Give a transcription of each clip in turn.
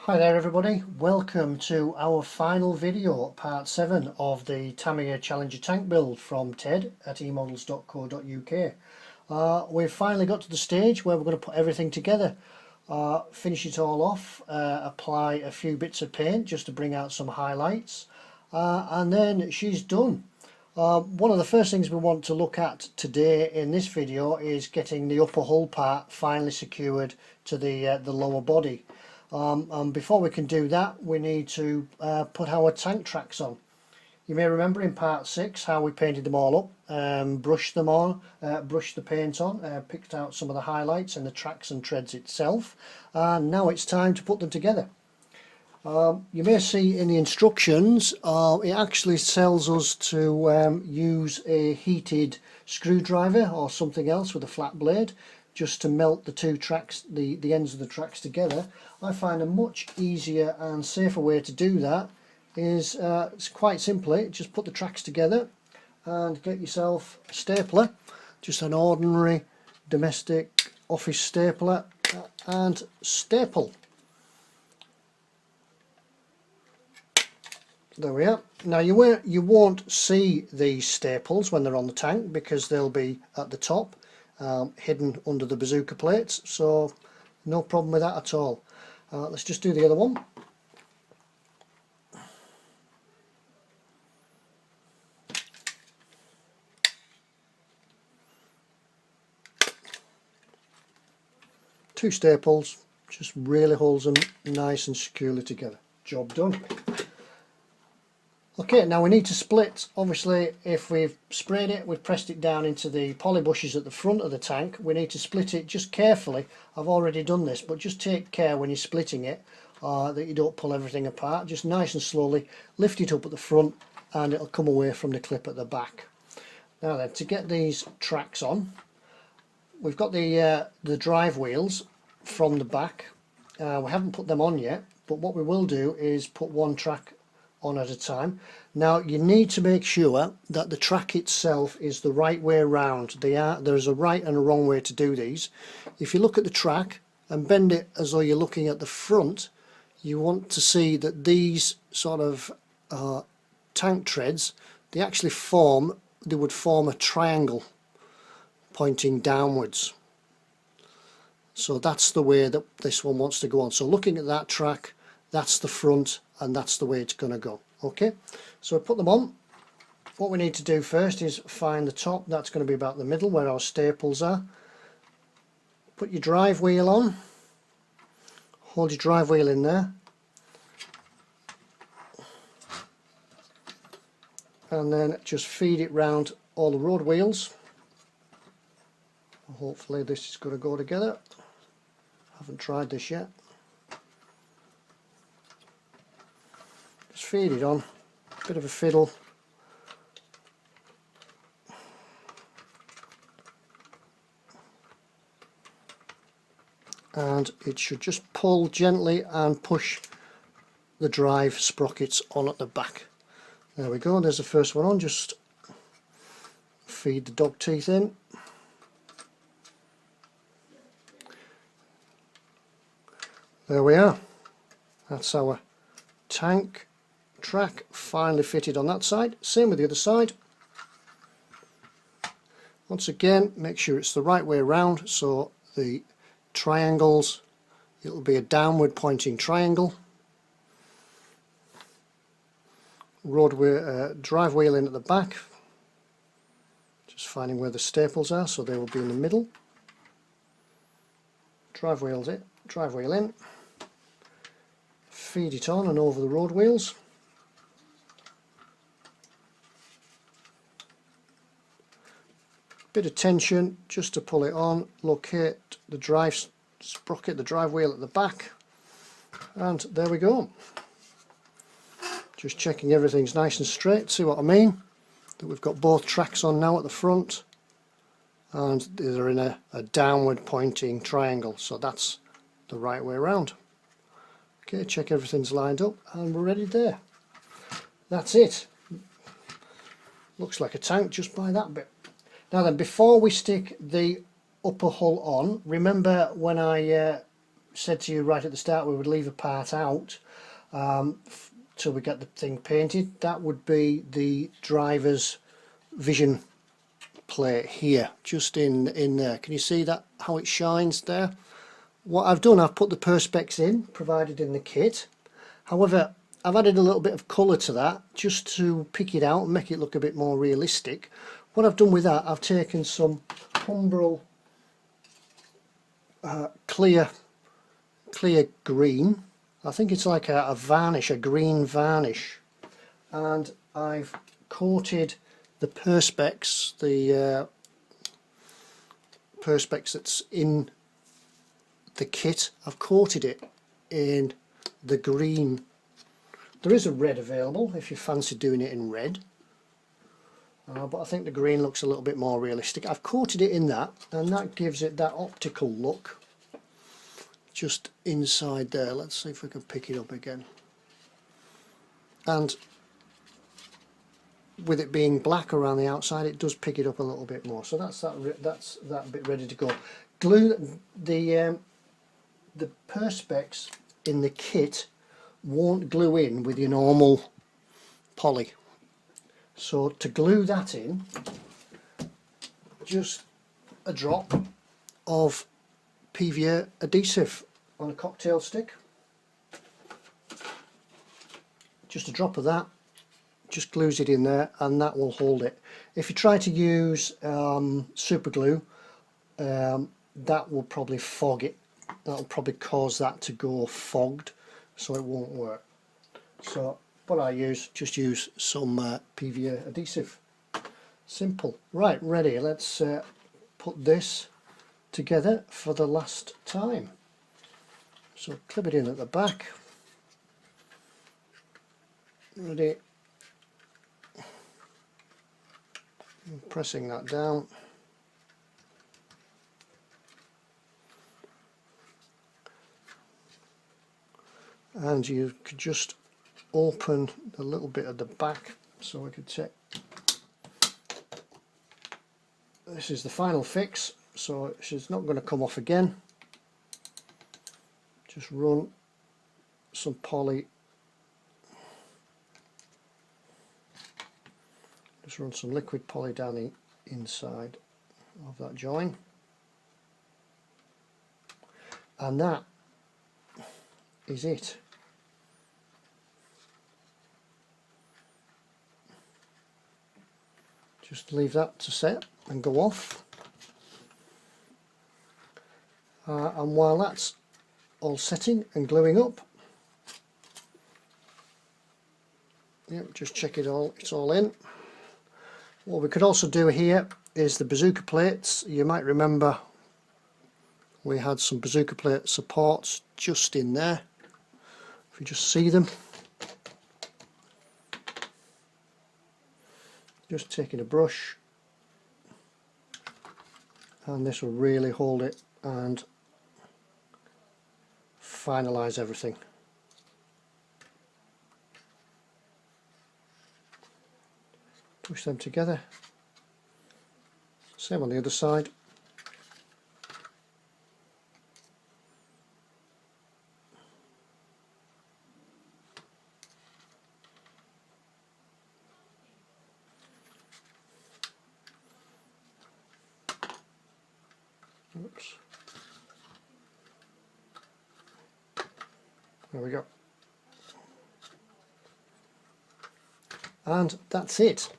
Hi there everybody, welcome to our final video, part 7 of the Tamiya Challenger tank build from Ted at emodels.co.uk. We've finally got to the stage where we're going to put everything together, finish it all off, apply a few bits of paint just to bring out some highlights, and then she's done. One of the first things we want to look at today in this video is getting the upper hull part finally secured to the lower body. And before we can do that, we need to put our tank tracks on. You may remember in part 6 how we painted them all up, brushed them on, brushed the paint on, picked out some of the highlights and the tracks and treads itself, and now it's time to put them together. You may see in the instructions it actually tells us to use a heated screwdriver or something else with a flat blade just to melt the two tracks, the ends of the tracks together. I find a much easier and safer way to do that is it's quite simply just put the tracks together and get yourself a stapler, just an ordinary domestic office stapler, and staple. There we are. Now you won't see these staples when they're on the tank because they'll be at the top, hidden under the bazooka plates, so no problem with that at all. Let's just do the other one. Two staples, just really holds them nice and securely together. Job done. Okay, now we need to split. Obviously, if we've sprayed it, we've pressed it down into the poly bushes at the front of the tank, we need to split it just carefully. I've already done this, but just take care when you're splitting it that you don't pull everything apart. Just nice and slowly lift it up at the front and it'll come away from the clip at the back. Now then, to get these tracks on, we've got the drive wheels from the back. We haven't put them on yet, but what we will do is put one track on at a time. Now you need to make sure that the track itself is the right way around. There's a right and a wrong way to do these. If you look at the track and bend it as though you're looking at the front, you want to see that these sort of tank treads, they would form a triangle pointing downwards. So that's the way that this one wants to go on. So looking at that track, that's the front and that's the way it's going to go. Okay, so put them on. What we need to do first is find the top. That's going to be about the middle where our staples are. Put your drive wheel on, hold your drive wheel in there, and then just feed it round all the road wheels. Hopefully this is going to go together. Haven't tried this yet. Just feed it on, bit of a fiddle. And it should just pull gently and push the drive sprockets on at the back. There we go, there's the first one on. Just feed the dog teeth in. There we are. That's our tank track finally fitted on that side. Same with the other side. Once again, make sure it's the right way around, so the triangles, it'll be a downward pointing triangle. Drive wheel in at the back, just finding where the staples are, so they will be in the middle. Drive wheel in, feed it on and over the road wheels. Bit of tension just to pull it on, locate the drive sprocket, the drive wheel at the back, and there we go. Just checking everything's nice and straight, see what I mean? That we've got both tracks on now at the front, and they're in a downward pointing triangle, so that's the right way around. Okay, check everything's lined up and we're ready there. That's it. Looks like a tank just by that bit. Now then, before we stick the upper hull on, remember when I said to you right at the start we would leave a part out till we get the thing painted. That would be the driver's vision plate here, just in there. Can you see that, how it shines there? What I've done, I've put the perspex in, provided in the kit. However, I've added a little bit of colour to that just to pick it out and make it look a bit more realistic. What I've done with that, I've taken some Humbrol clear green. I think it's like a varnish, a green varnish, and I've coated the perspex, perspex that's in the kit. I've coated it in the green. There is a red available if you fancy doing it in red, but I think the green looks a little bit more realistic. I've coated it in that, and that gives it that optical look just inside there. Let's see if we can pick it up again. And with it being black around the outside, it does pick it up a little bit more. So that's that bit ready to go. Glue the perspex in the kit won't glue in with your normal poly. So to glue that in, just a drop of PVA adhesive on a cocktail stick. Just a drop of that, just glues it in there, and that will hold it. If you try to use super glue, that will probably fog it. That will probably cause that to go fogged, so it won't work. So what I use, just use some PVA adhesive. Simple. Right, ready. Let's put this together for the last time. So clip it in at the back. Ready. Pressing that down. And you could just open a little bit at the back, so we could check. This is the final fix, so it's not going to come off again. Just run some poly, just run some liquid poly down the inside of that join, and that is it. Just leave that to set and go off, and while that's all setting and gluing up, yep, just check it all, it's all in. What we could also do here is the bazooka plates. You might remember we had some bazooka plate supports just in there. If you just see them, just taking a brush, and this will really hold it and finalize everything. Push them together. Same on the other side. Oops. There we go. And that's it.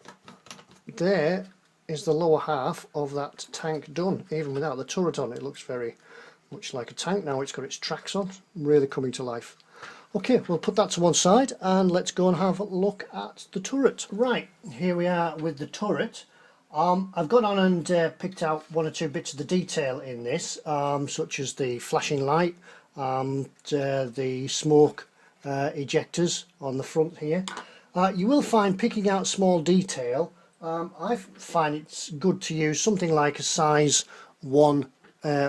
There is the lower half of that tank done. Even without the turret on, it looks very much like a tank now. It's got its tracks on, really coming to life. Okay, we'll put that to one side and let's go and have a look at the turret. Right, here we are with the turret. I've gone on and picked out one or two bits of the detail in this, such as the flashing light, the smoke ejectors on the front here. You will find picking out small detail, I find it's good to use something like a size 1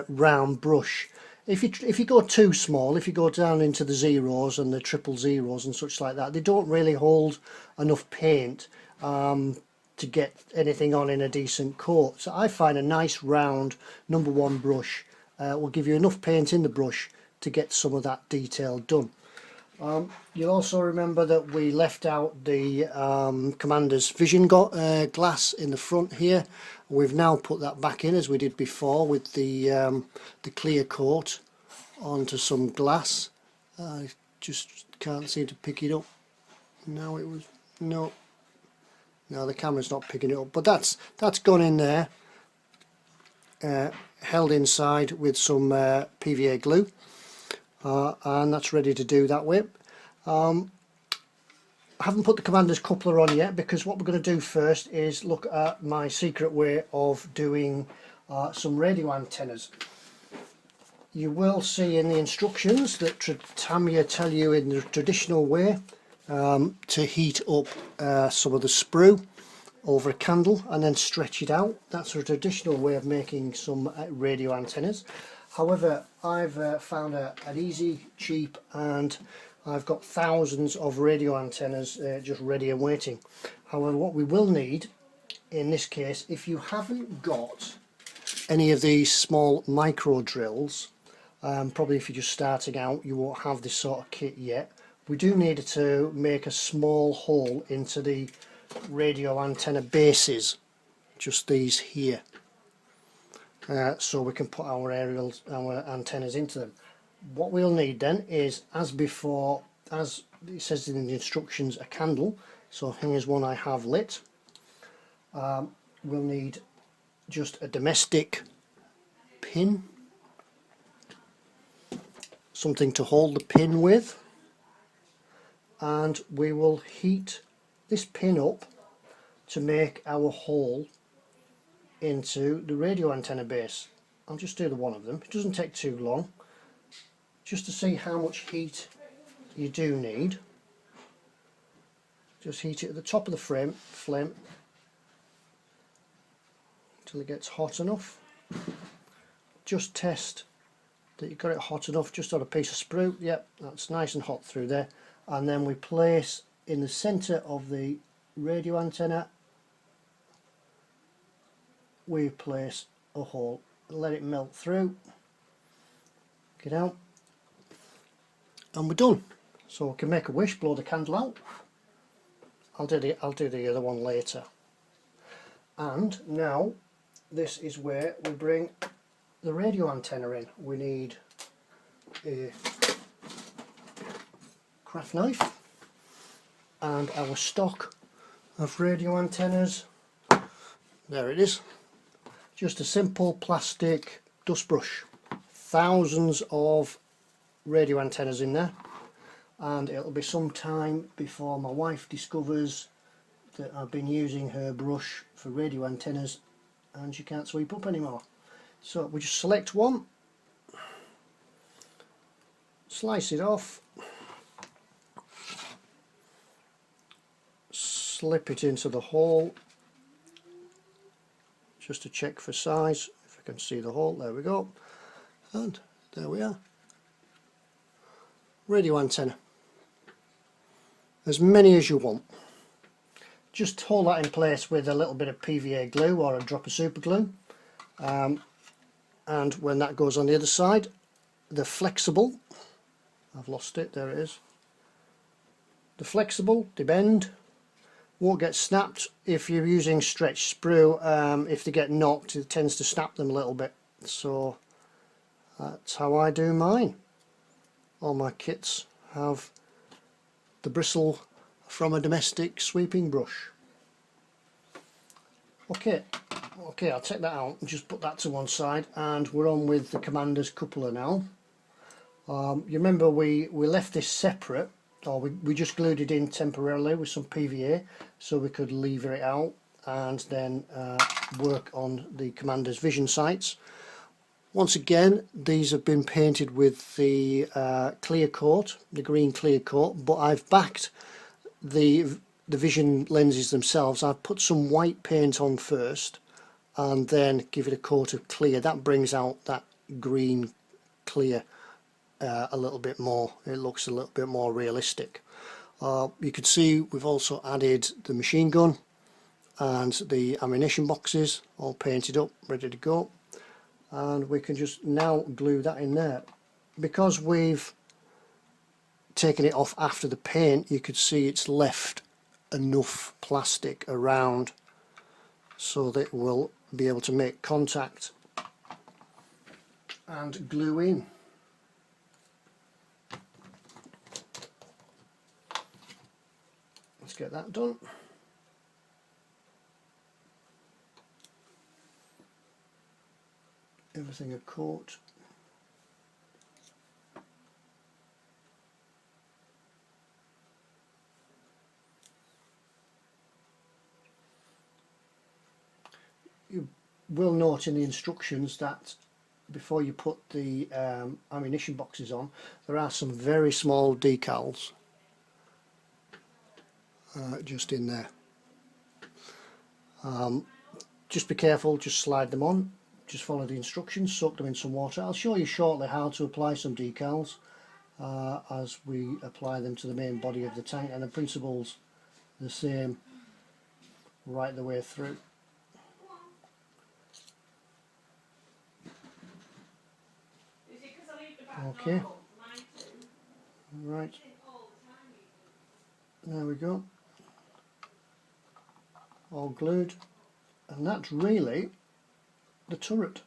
round brush. If you go too small, if you go down into the zeros and the triple zeros and such like that, they don't really hold enough paint to get anything on in a decent coat. So I find a nice round number 1 brush will give you enough paint in the brush to get some of that detail done. You'll also remember that we left out the commander's vision glass in the front here. We've now put that back in as we did before with the clear coat onto some glass. I just can't seem to pick it up. No, it was no, the camera's not picking it up. But that's gone in there, held inside with some PVA glue. And that's ready to do that with. I haven't put the commander's coupler on yet because what we're going to do first is look at my secret way of doing some radio antennas. You will see in the instructions that Tamiya tell you in the traditional way to heat up some of the sprue over a candle and then stretch it out. That's a traditional way of making some radio antennas. However, I've found an easy, cheap, and I've got thousands of radio antennas just ready and waiting. However, what we will need in this case, if you haven't got any of these small micro drills, probably if you're just starting out you won't have this sort of kit yet, we do need to make a small hole into the radio antenna bases, just these here. So we can put our antennas into them. What we'll need then is, as before, as it says in the instructions, a candle. So here's one I have lit. We'll need just a domestic pin, something to hold the pin with, and we will heat this pin up to make our hole into the radio antenna base. I'll just do the one of them. It doesn't take too long, just to see how much heat you do need. Just heat it at the top of the flame until it gets hot enough. Just test that you've got it hot enough just on a piece of sprue. Yep, that's nice and hot through there. And then we place in the center of the radio antenna, we place a hole, let it melt through, get out, and we're done. So we can make a wish, blow the candle out. I'll do the other one later. And now this is where we bring the radio antenna in. We need a craft knife and our stock of radio antennas. There it is. Just a simple plastic dust brush. Thousands of radio antennas in there, and it'll be some time before my wife discovers that I've been using her brush for radio antennas and she can't sweep up anymore. So we just select one, slice it off, slip it into the hole just to check for size, if I can see the hole. There we go, and there we are. Radio antenna, as many as you want. Just hold that in place with a little bit of PVA glue or a drop of super glue, and when that goes on the other side, the flexible, I've lost it, there it is, the flexible, the bend, won't get snapped if you're using stretch sprue. If they get knocked, it tends to snap them a little bit. So that's how I do mine. All my kits have the bristle from a domestic sweeping brush. Okay, I'll take that out and just put that to one side, and we're on with the commander's coupler now. You remember we left this separate, or we just glued it in temporarily with some PVA so we could lever it out and then work on the commander's vision sights. Once again, these have been painted with the clear coat, the green clear coat, but I've backed the vision lenses themselves. I've put some white paint on first and then give it a coat of clear. That brings out that green clear a little bit more. It looks a little bit more realistic. You can see we've also added the machine gun and the ammunition boxes all painted up, ready to go, and we can just now glue that in there. because we've taken it off after the paint, you could see it's left enough plastic around so that it will be able to make contact and glue in. Let's get that done. Everything a coat. You will note in the instructions that before you put the ammunition boxes on, there are some very small decals just in there. Just be careful, just slide them on, just follow the instructions, soak them in some water. I'll show you shortly how to apply some decals as we apply them to the main body of the tank, and the principle's the same right the way through. Okay, right, there we go, all glued, and that's really the turret.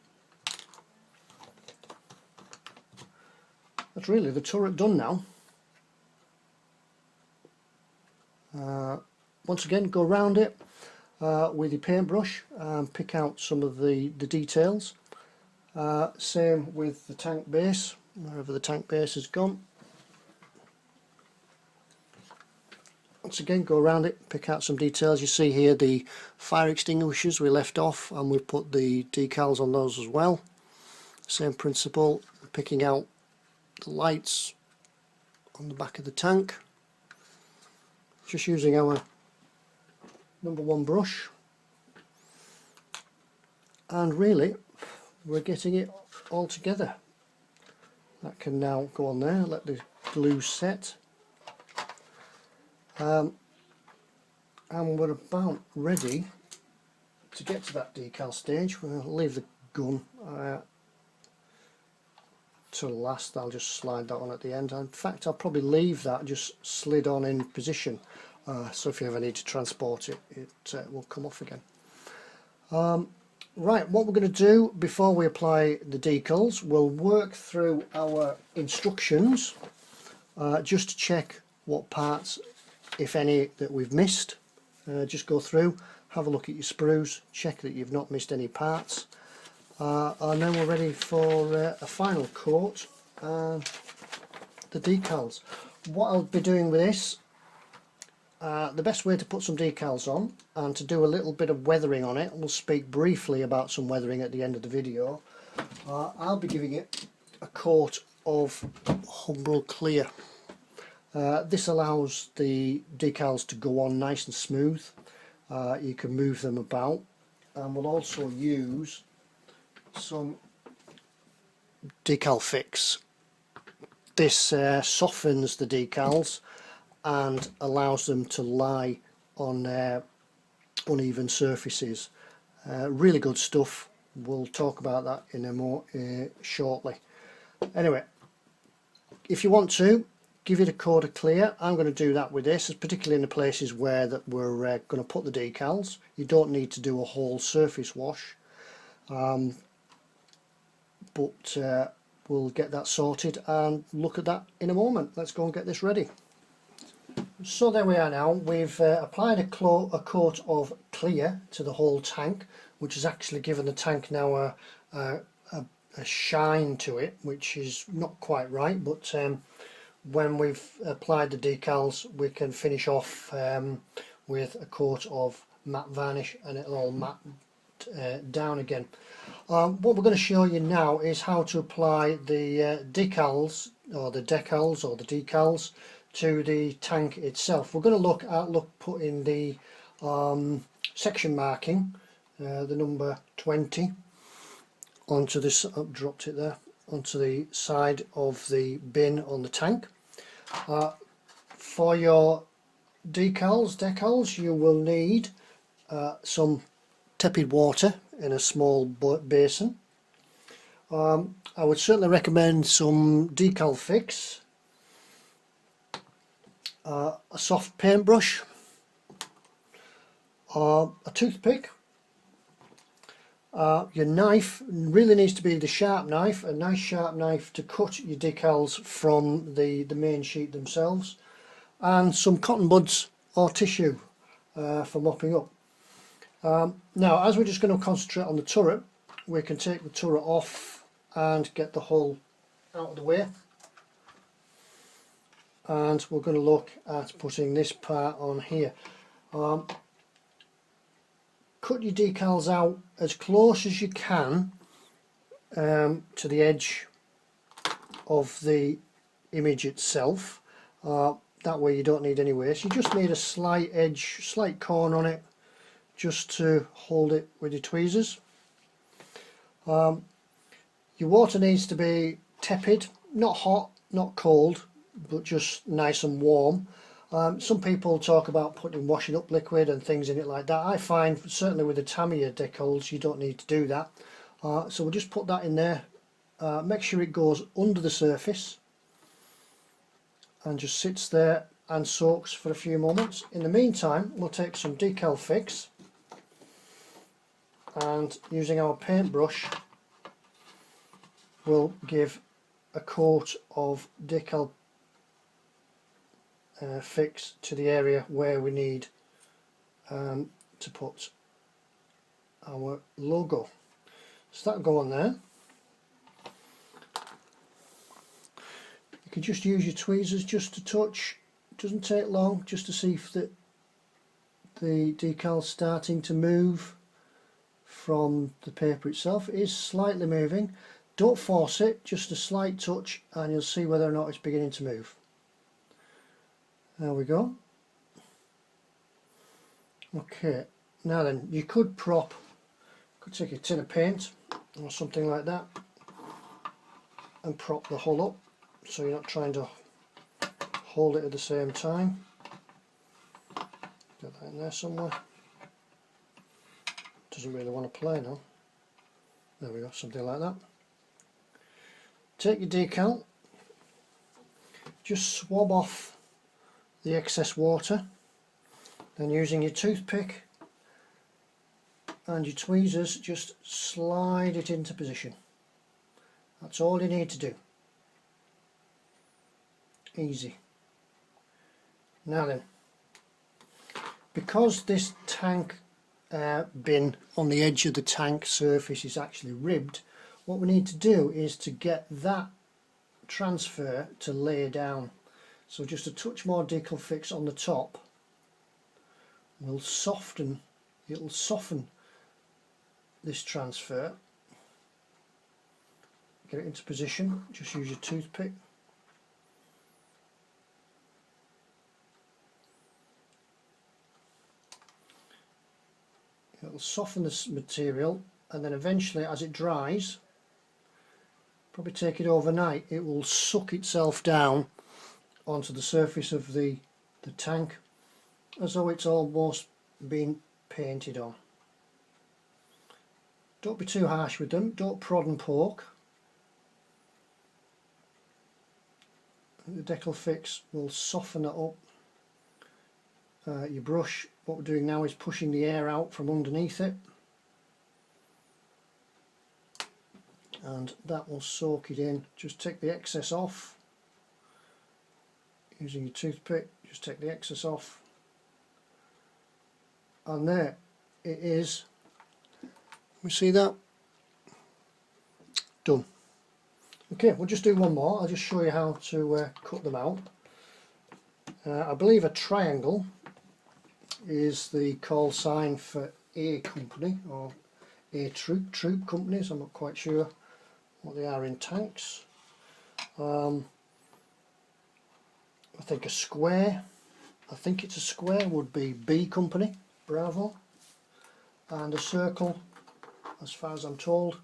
That's really the turret done now. Once again, go around it with your paintbrush and pick out some of the details. Same with the tank base, wherever the tank base has gone. Once again, go around it, pick out some details. You see here the fire extinguishers we left off, and we've put the decals on those as well. Same principle, picking out the lights on the back of the tank. Just using our #1 brush, and really we're getting it all together. That can now go on there, let the glue set, and we're about ready to get to that decal stage. We'll leave the gun to last. I'll just slide that on at the end. In fact, I'll probably leave that just slid on in position, so if you ever need to transport it, it will come off again. Right, what we're going to do before we apply the decals, we'll work through our instructions just to check what parts, if any, that we've missed. Just go through, have a look at your sprues, check that you've not missed any parts, and then we're ready for a final coat, the decals. What I'll be doing with this, the best way to put some decals on and to do a little bit of weathering on it, we'll speak briefly about some weathering at the end of the video. I'll be giving it a coat of Humbrol Clear. This allows the decals to go on nice and smooth. You can move them about, and we'll also use some decal fix. This softens the decals and allows them to lie on uneven surfaces. Really good stuff. We'll talk about that in a more shortly. Anyway, if you want to give it a coat of clear, I'm going to do that with this, particularly in the places where that we're going to put the decals. You don't need to do a whole surface wash, but we'll get that sorted and look at that in a moment. Let's go and get this ready. So there we are now. We've applied a coat of clear to the whole tank, which has actually given the tank now a shine to it, which is not quite right, but when we've applied the decals we can finish off with a coat of matte varnish and it'll all matte down again. What we're going to show you now is how to apply the decals or the decals to the tank itself. We're going to look at putting the section marking, the number 20, onto this, dropped it there, onto the side of the bin on the tank. For your decals you will need some tepid water in a small basin. I would certainly recommend some decal fix, a soft paintbrush, a toothpick. Your knife really needs to be the sharp knife, a nice sharp knife to cut your decals from the main sheet themselves, and some cotton buds or tissue for mopping up. Now, as we're just going to concentrate on the turret, we can take the turret off and get the hull out of the way, and we're going to look at putting this part on here. Cut your decals out as close as you can to the edge of the image itself. That way you don't need any waste. You just need a slight edge, slight corner on it, just to hold it with your tweezers. Your water needs to be tepid, not hot, not cold, but just nice and warm. Some people talk about putting washing up liquid and things in it like that. I find, certainly with the Tamiya decals, you don't need to do that. So we'll just put that in there. Make sure it goes under the surface and just sits there and soaks for a few moments. In the meantime, we'll take some decal fix, and using our paintbrush, we'll give a coat of decal fix to the area where we need to put our logo. So that'll go on there. You can just use your tweezers just to touch. It doesn't take long, just to see if the decal's starting to move from the paper itself. It is slightly moving. Don't force it, just a slight touch, and you'll see whether or not it's beginning to move. There we go. Okay, now then, you could take a tin of paint or something like that and prop the hull up, so you're not trying to hold it at the same time. Get that in there somewhere. Doesn't really want to play now. There we go, something like that. Take your decal, just swab off the excess water, then using your toothpick and your tweezers, just slide it into position. That's all you need to do. Easy. Now then, because this tank bin on the edge of the tank surface is actually ribbed, what we need to do is to get that transfer to lay down. So just a touch more decal fix on the top will soften, it'll soften this transfer. Get it into position, just use your toothpick. It'll soften this material, and then eventually, as it dries, probably take it overnight, it will suck itself down onto the surface of the tank as though it's almost been painted on. Don't be too harsh with them, don't prod and poke. The decal fix will soften it up. Your brush, what we're doing now is pushing the air out from underneath it, and that will soak it in. Just take the excess off using your toothpick, just take the excess off, and there it is. We see that? Done. Okay, we'll just do one more. I'll just show you how to cut them out. I believe a triangle is the call sign for A company, or A troop companies. I'm not quite sure what they are in tanks. I think a square, it's a square would be B company, Bravo, and a circle, as far as I'm told,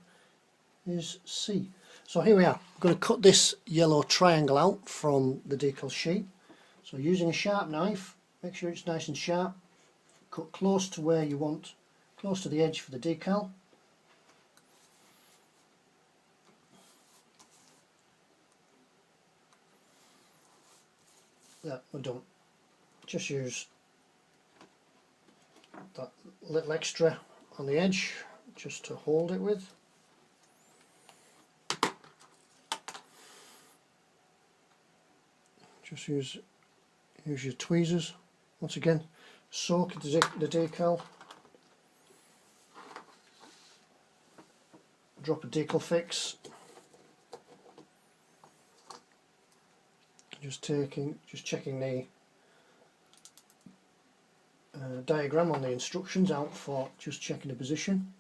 is C. So here we are. I'm going to cut this yellow triangle out from the decal sheet. So using a sharp knife, make sure it's nice and sharp, cut close to where you want, close to the edge for the decal. that we're done. Just use that little extra on the edge just to hold it with. Just use your tweezers. Once again, soak the decal. Drop a decal fix. Just checking the diagram on the instructions out for just checking the position.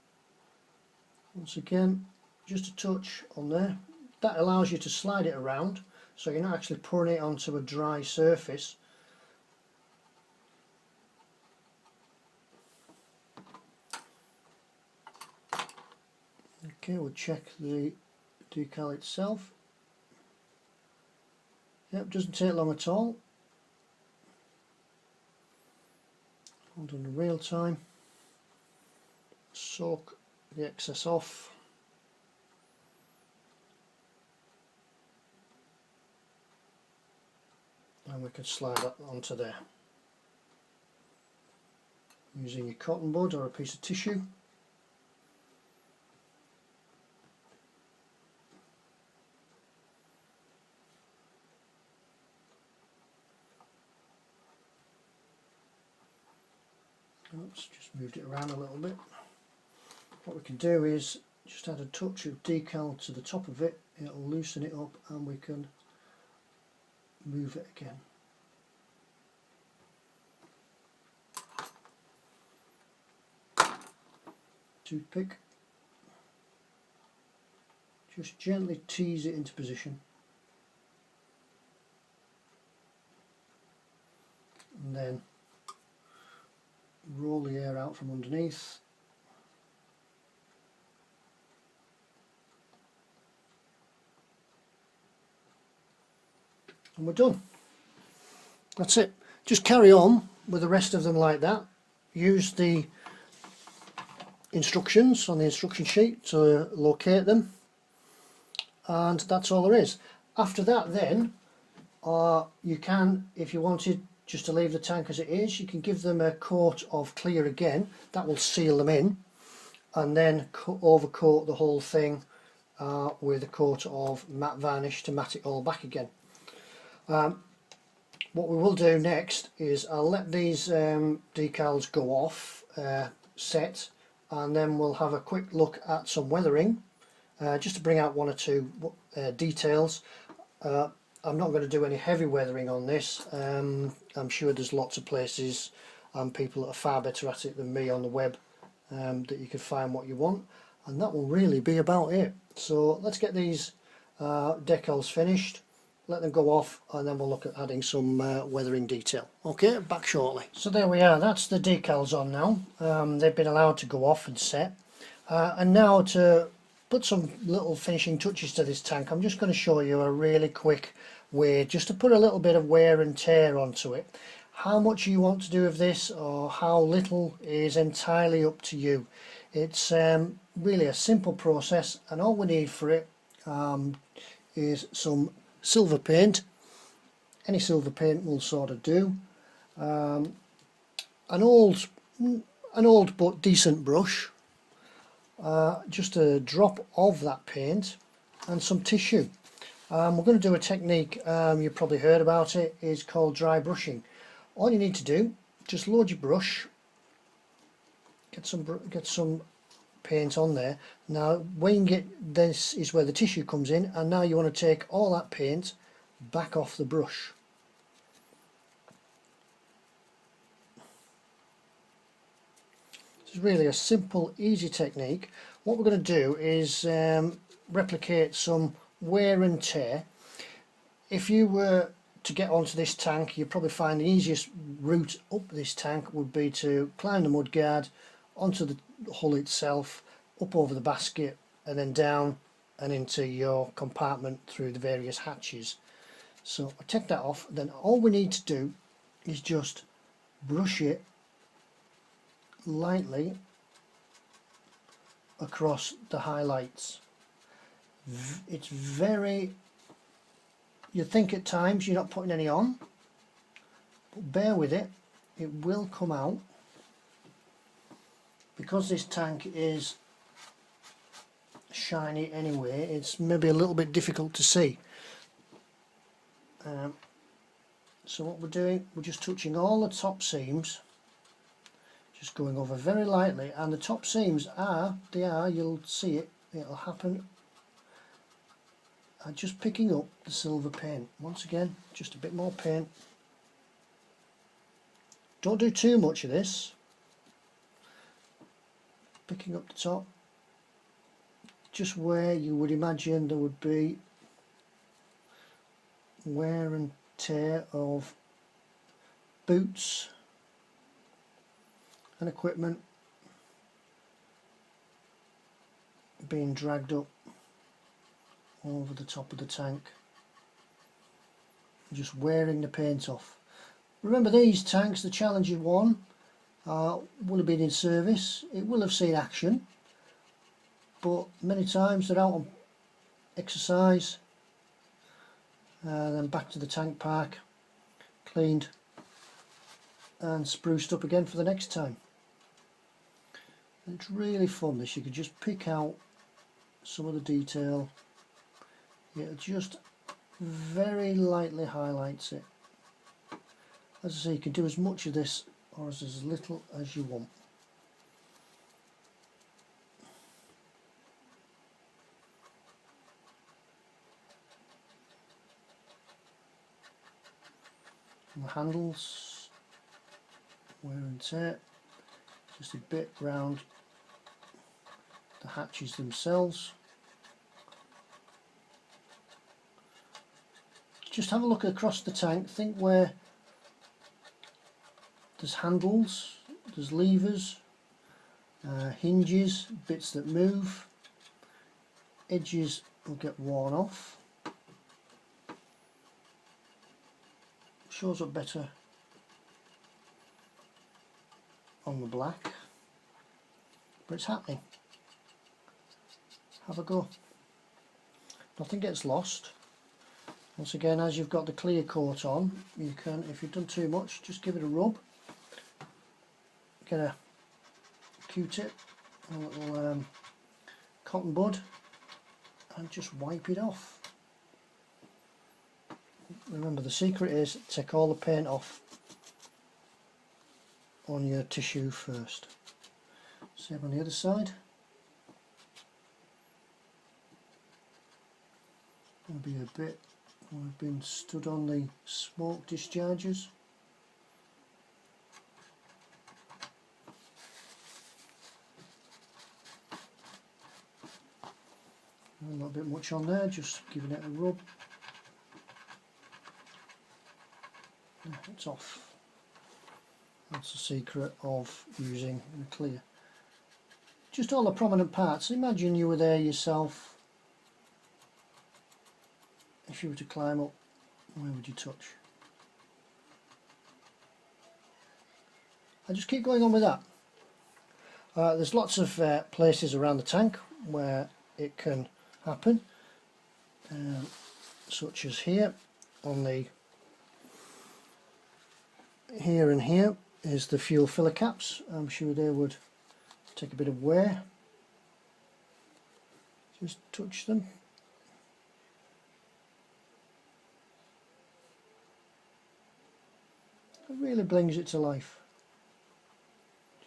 Once again, just a touch on there. That allows you to slide it around, so you're not actually pouring it onto a dry surface. Okay, we'll check the decal itself. Yep, doesn't take long at all. Hold on in real time. Soak the excess off. And we can slide that onto there. Using your cotton bud or a piece of tissue. Oops, just moved it around a little bit. What we can do is just add a touch of decal to the top of it. It'll loosen it up and we can move it again. Toothpick. Just gently tease it into position. And then roll the air out from underneath. And we're done. That's it. Just carry on with the rest of them like that. Use the instructions on the instruction sheet to locate them, and that's all there is. After that then, you can, if you wanted just to leave the tank as it is, you can give them a coat of clear again. That will seal them in, and then overcoat the whole thing with a coat of matte varnish to matte it all back again. What we will do next is I'll let these decals go off, set, and then we'll have a quick look at some weathering, just to bring out one or two details. I'm not going to do any heavy weathering on this. I'm sure there's lots of places and people that are far better at it than me on the web, that you can find what you want, and that will really be about it. So let's get these decals finished, let them go off, and then we'll look at adding some weathering detail. Okay, back shortly. So there we are, that's the decals on now. They've been allowed to go off and set, and now to put some little finishing touches to this tank, I'm just going to show you a really quick way just to put a little bit of wear and tear onto it. How much you want to do of this or how little is entirely up to you. It's really a simple process, and all we need for it is some silver paint. Any silver paint will sort of do. An old but decent brush, just a drop of that paint, and some tissue. We're going to do a technique, you've probably heard about it, is called dry brushing. All you need to do, just load your brush, get some paint on there. Now when you get, this is where the tissue comes in, and now you want to take all that paint back off the brush. It's really a simple, easy technique. What we're going to do is replicate some wear and tear. If you were to get onto this tank, you'd probably find the easiest route up this tank would be to climb the mudguard onto the hull itself, up over the basket, and then down and into your compartment through the various hatches. So I take that off, then all we need to do is just brush it lightly across the highlights. It's very, you think at times you're not putting any on, but bear with it, it will come out, because this tank is shiny anyway. It's maybe a little bit difficult to see. So what we're doing, we're just touching all the top seams, just going over very lightly, and the top seams are, you'll see it, it'll happen. I'm just picking up the silver paint. Once again, just a bit more paint. Don't do too much of this. Picking up the top, just where you would imagine there would be wear and tear of boots and equipment being dragged up over the top of the tank, just wearing the paint off. Remember, these tanks, the Challenger 1, will have been in service, it will have seen action, but many times they're out on exercise, then back to the tank park, cleaned and spruced up again for the next time. And it's really fun this. You can just pick out some of the detail. It just very lightly highlights it. As I say, you can do as much of this or as little as you want. And the handles, wear and tear, just a bit round the hatches themselves. Just have a look across the tank, think where there's handles, there's levers, hinges, bits that move, edges will get worn off. Shows up better on the black, but it's happening. Have a go. Nothing gets lost. Once again, as you've got the clear coat on, you can, if you've done too much, just give it a rub. Get a Q-tip, a little cotton bud, and just wipe it off. Remember, the secret is take all the paint off on your tissue first. Same on the other side. There'll be a bit where I've been stood on the smoke discharges. A little bit much on there, just giving it a rub. It's off. That's the secret of using the clear. Just all the prominent parts. Imagine you were there yourself. If you were to climb up, where would you touch? I just keep going on with that. There's lots of places around the tank where it can happen, such as here on the here and here is the fuel filler caps. I'm sure they would take a bit of wear. Just touch them. It really brings it to life.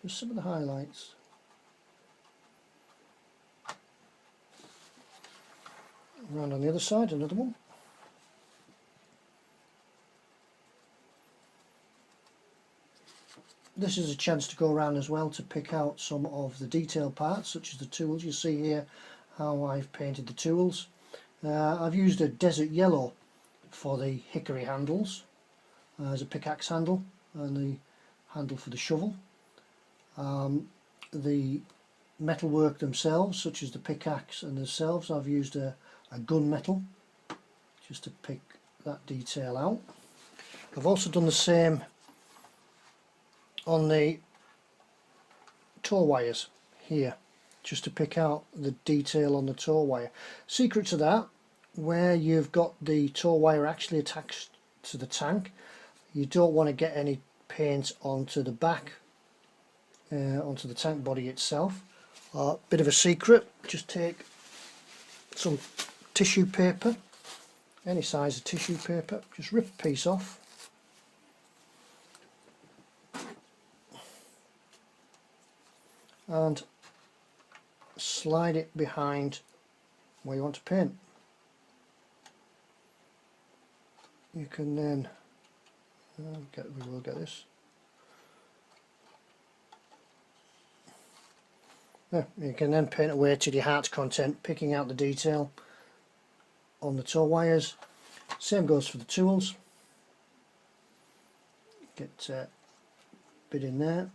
Just some of the highlights. Around on the other side, another one. This is a chance to go around as well to pick out some of the detail parts, such as the tools. You see here how I've painted the tools. I've used a desert yellow for the hickory handles as a pickaxe handle, and the handle for the shovel. The metalwork themselves, such as the pickaxe and themselves, I've used a gunmetal just to pick that detail out. I've also done the same on the tow wires here, just to pick out the detail on the tow wire. Secret to that, where you've got the tow wire actually attached to the tank, You don't want to get any paint onto the back, onto the tank body itself. Bit of a secret, just take some tissue paper, any size of tissue paper, just rip a piece off, and slide it behind where you want to paint. You can then we will get this. Yeah, you can then paint away to your heart's content, picking out the detail on the tow wires. Same goes for the tools. Get a bit in there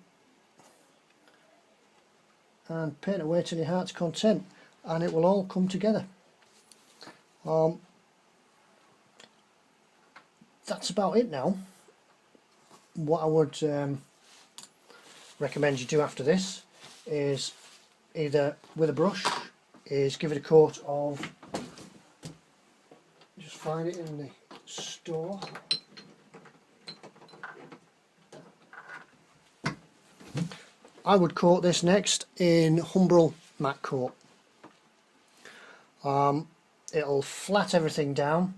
and paint away to your heart's content, and it will all come together. That's about it now. What I would recommend you do after this is either with a brush is give it a coat of, just find it in the store, I would coat this next in Humbrol matte coat. It'll flat everything down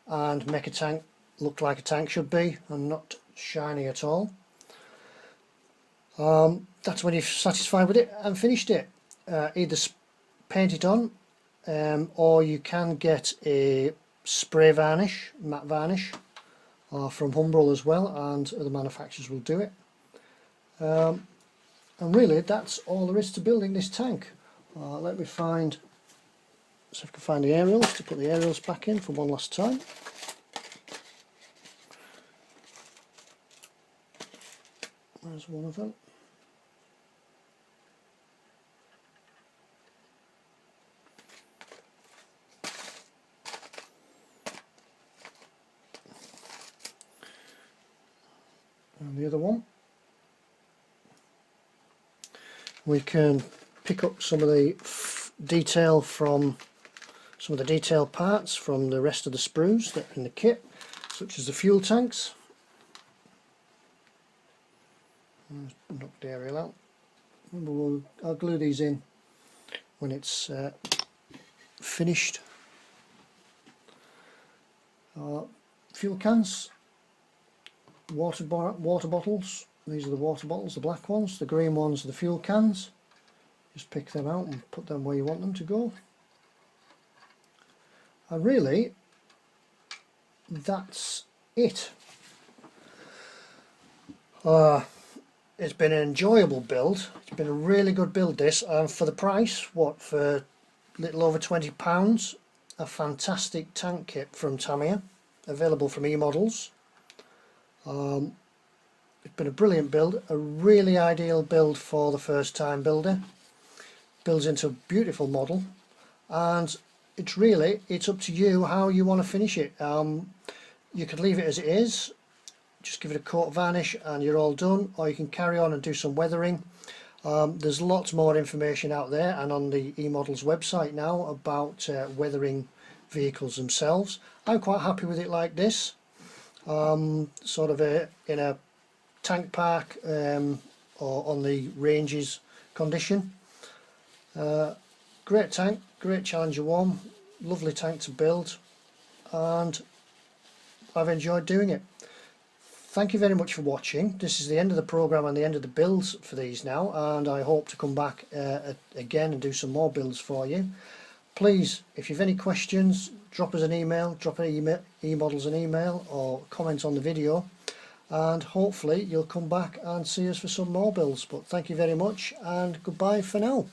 and make a tank look like a tank should be and not shiny at all. That's when you're satisfied with it and finished it. Either paint it on or you can get a spray varnish, matte varnish, from Humbrol as well, and other manufacturers will do it. And really that's all there is to building this tank. Let me find, see if I can find the aerials, to put the aerials back in for one last time. There's one of them. And the other one. We can pick up some of the detail from some of the detail parts from the rest of the sprues that are in the kit, such as the fuel tanks. Knock the aerial out. I'll glue these in when it's finished. Fuel cans, water bottles. These are the water bottles, the black ones. The green ones are the fuel cans. Just pick them out and put them where you want them to go. And really, that's it. It's been an enjoyable build. It's been a really good build, this, and for the price, what, for a little over £20, a fantastic tank kit from Tamiya, available from E-Models. It's been a brilliant build, a really ideal build for the first time builder. Builds into a beautiful model, and it's up to you how you want to finish it. You could leave it as it is, just give it a coat of varnish and you're all done, or you can carry on and do some weathering. There's lots more information out there and on the E-Models website now about weathering vehicles themselves. I'm quite happy with it like this, sort of in a tank park or on the ranges condition. Great tank, great Challenger 1, lovely tank to build, and I've enjoyed doing it. Thank you very much for watching. This is the end of the program and the end of the builds for these now, and I hope to come back again and do some more builds for you. Please, if you've any questions, drop us an email, drop E-Models an email, or comment on the video, and hopefully you'll come back and see us for some more builds. But thank you very much, and goodbye for now.